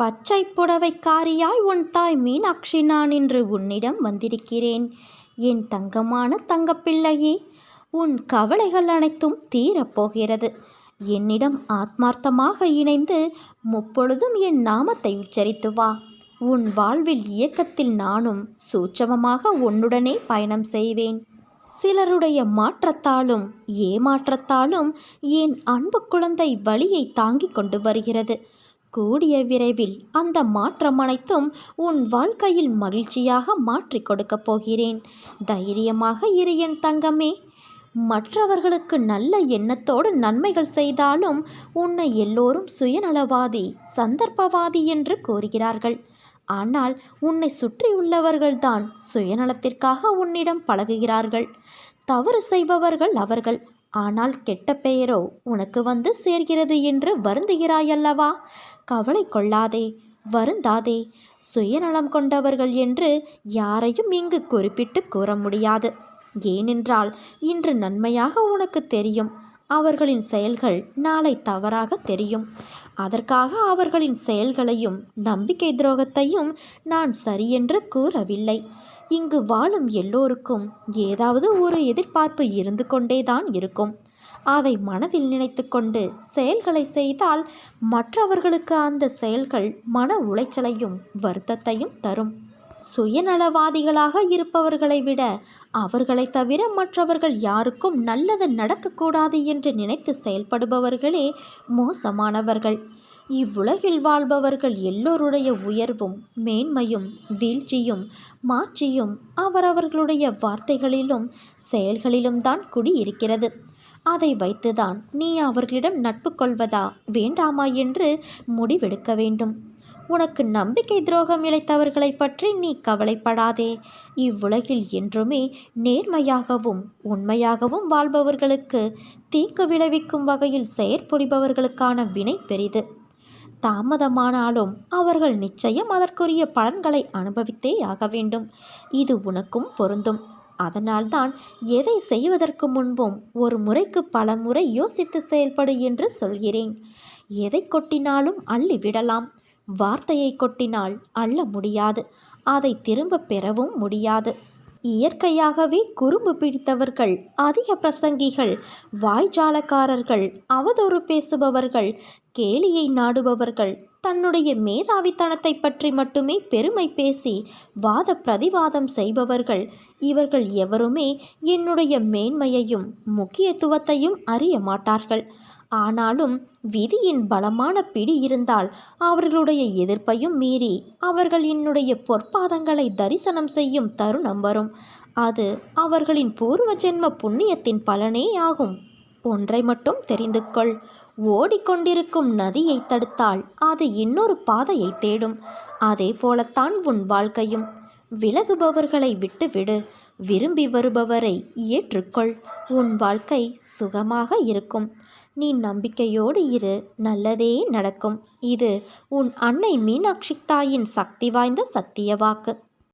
பச்சை புடவைக்காரியாய் உன் தாய் மீனாட்சி நான் இன்று உன்னிடம் வந்திருக்கிறேன். என் தங்கமான தங்கப்பிள்ளையே, உன் கவலைகள் அனைத்தும் தீரப்போகிறது. என்னிடம் ஆத்மார்த்தமாக இணைந்து முப்பொழுதும் என் நாமத்தை உச்சரித்து வா. உன் வாழ்வில் இயக்கத்தில் நானும் சூட்சமமாக உன்னுடனே பயணம் செய்வேன். சிலருடைய மாற்றத்தாலும் ஏமாற்றத்தாலும் என் அன்பு குழந்தை வலியை தாங்கிக் கொண்டு வருகிறது. கூடிய விரைவில் அந்த மாற்றம் அனைத்தும் உன் வாழ்க்கையில் மகிழ்ச்சியாக மாற்றி கொடுக்கப் போகிறேன். தைரியமாக இரு என் தங்கமே. மற்றவர்களுக்கு நல்ல எண்ணத்தோடு நன்மைகள் செய்தாலும் உன்னை எல்லோரும் சுயநலவாதி, சந்தர்ப்பவாதி என்று கூறுகிறார்கள். ஆனால் உன்னை சுற்றியுள்ளவர்கள்தான் சுயநலத்திற்காக உன்னிடம் பழகுகிறார்கள். தவறு செய்பவர்கள் அவர்கள். ஆனால் கெட்ட பெயரோ உனக்கு வந்து சேர்கிறது என்று வருந்துகிறாயல்லவா? கவலை கொள்ளாதே, வருந்தாதே. சுயநலம் கொண்டவர்கள் என்று யாரையும் இங்கு குறிப்பிட்டு கூற முடியாது. ஏனென்றால் இன்று நன்மையாக உனக்கு தெரியும், அவர்களின் செயல்கள் நாளை தவறாக தெரியும். அதற்காக அவர்களின் செயல்களையும் நம்பிக்கை துரோகத்தையும் நான் சரியென்று கூறவில்லை. இங்கு வாழும் எல்லோருக்கும் ஏதாவது ஒரு எதிர்பார்ப்பு இருந்து கொண்டேதான் இருக்கும். அதை மனதில் நினைத்து கொண்டு செயல்களை செய்தால் மற்றவர்களுக்கு அந்த செயல்கள் மன உளைச்சலையும் வருத்தத்தையும் தரும். சுயநலவாதிகளாக இருப்பவர்களை விட அவர்களை தவிர மற்றவர்கள் யாருக்கும் நல்லது நடக்கக்கூடாது என்று நினைத்து செயல்படுபவர்களே மோசமானவர்கள். இவ்வுலகில் வாழ்பவர்கள் எல்லோருடைய உயர்வும் மேன்மையும் வீழ்ச்சியும் மாட்சியும் அவரவர்களுடைய வார்த்தைகளிலும் செயல்களிலும் தான் குடியிருக்கிறது. அதை வைத்துதான் நீ அவர்களிடம் நட்பு கொள்வதா வேண்டாமா என்று முடிவெடுக்க வேண்டும். உனக்கு நம்பிக்கை துரோகம் இழைத்தவர்களை பற்றி நீ கவலைப்படாதே. இவ்வுலகில் என்றுமே நேர்மையாகவும் உண்மையாகவும் வாழ்பவர்களுக்கு தீங்கு விளைவிக்கும் வகையில் செயற்புரிபவர்களுக்கான வினை பெரிது. தாமதமானாலும் அவர்கள் நிச்சயம் அதற்குரிய பலன்களை அனுபவித்தே ஆக வேண்டும். இது உனக்கும் பொருந்தும். அதனால்தான் எதை செய்வதற்கு முன்பும் ஒரு முறைக்கு பல முறை யோசித்து செயல்படு என்று சொல்கிறேன். எதை கொட்டினாலும் அள்ளிவிடலாம். வார்த்தையை கொட்டினால் அள்ள முடியாது, அதை திரும்ப பெறவும் முடியாது. இயற்கையாகவே குறும்பு பிடித்தவர்கள், அதிக பிரசங்கிகள், வாய்ஜாலக்காரர்கள், அவதூறு பேசுபவர்கள், கேலியை நாடுபவர்கள், தன்னுடைய மேதாவித்தனத்தை பற்றி மட்டுமே பெருமை பேசி வாத பிரதிவாதம் செய்பவர்கள், இவர்கள் எவருமே என்னுடைய மேன்மையையும் முக்கியத்துவத்தையும் அறிய மாட்டார்கள். ஆனாலும் விதியின் பலமான பிடி இருந்தால் அவர்களுடைய எதிர்ப்பையும் மீறி அவர்கள் என்னுடைய பொற்பாதங்களை தரிசனம் செய்யும் தருணம் வரும். அது அவர்களின் பூர்வ ஜென்ம புண்ணியத்தின் பலனே ஆகும். ஒன்றை மட்டும் தெரிந்து கொள். ஓடிக்கொண்டிருக்கும் நதியை தடுத்தால் அது இன்னொரு பாதையை தேடும். அதே போலத்தான் உன் வாழ்க்கையும். விலகுபவர்களை விட்டுவிடு, விரும்பி வருபவரை ஏற்றுக்கொள். உன் வாழ்க்கை சுகமாக இருக்கும். நீ நம்பிக்கையோடு இரு, நல்லதே நடக்கும். இது உன் அன்னை மீனாட்சி தாயின் சக்தி வாய்ந்த சத்திய வாக்கு.